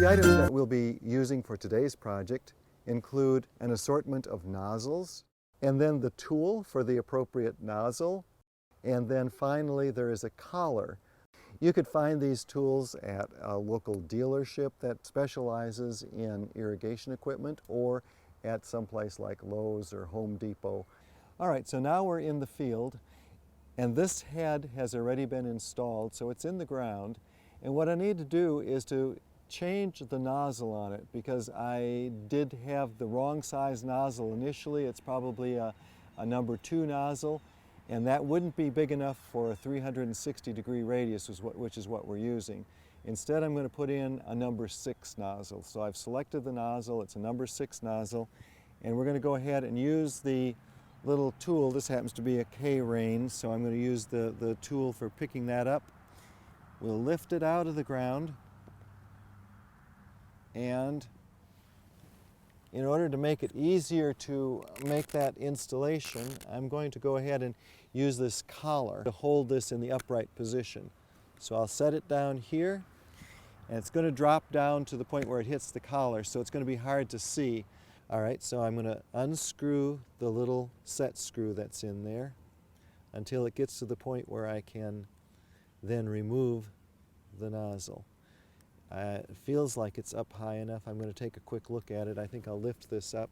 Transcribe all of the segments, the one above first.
items that we'll be using for today's project include an assortment of nozzles, and then the tool for the appropriate nozzle, and then finally there is a collar. You could find these tools at a local dealership that specializes in irrigation equipment, or at some place like Lowe's or Home Depot. All right, so now we're in the field, and this head has already been installed, so it's in the ground. And what I need to do is to change the nozzle on it, because I did have the wrong size nozzle initially. It's probably a number 2 nozzle, and that wouldn't be big enough for a 360-degree radius, which is what we're using. Instead, I'm going to put in a number 6 nozzle. So I've selected the nozzle. It's a number 6 nozzle, and we're going to go ahead and use the little tool. This happens to be a K-ring, so I'm going to use the tool for picking that up. We'll lift it out of the ground, and in order to make it easier to make that installation, I'm going to go ahead and use this collar to hold this in the upright position. So I'll set it down here, and it's going to drop down to the point where it hits the collar, so it's going to be hard to see. All right, so I'm going to unscrew the little set screw that's in there until it gets to the point where I can then remove the nozzle. It feels like it's up high enough. I'm going to take a quick look at it. I think I'll lift this up.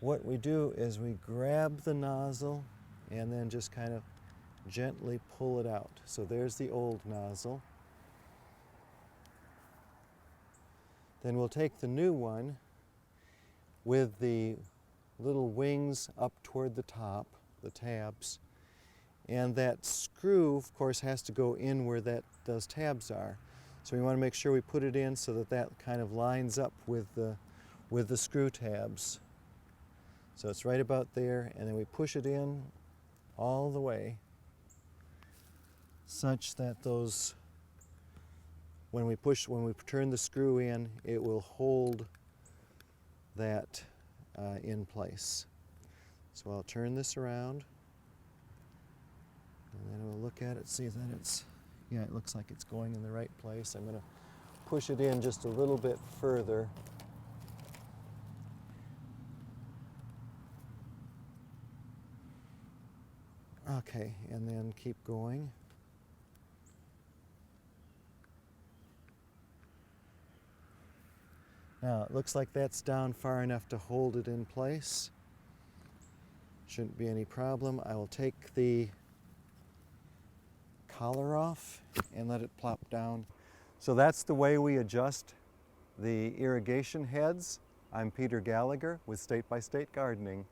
What we do is we grab the nozzle and then just kind of gently pull it out. So there's the old nozzle. Then we'll take the new one with the little wings up toward the top, the tabs, and that screw, of course, has to go in where those tabs are. So we want to make sure we put it in so that kind of lines up with the screw tabs. So it's right about there, and then we push it in all the way, such that when we turn the screw in, it will hold that in place. So I'll turn this around, and then we'll look at it, see that it looks like it's going in the right place. I'm going to push it in just a little bit further. Okay, and then keep going. Now, it looks like that's down far enough to hold it in place. Shouldn't be any problem. I will take the collar off and let it plop down. So that's the way we adjust the irrigation heads. I'm Peter Gallagher with State by State Gardening.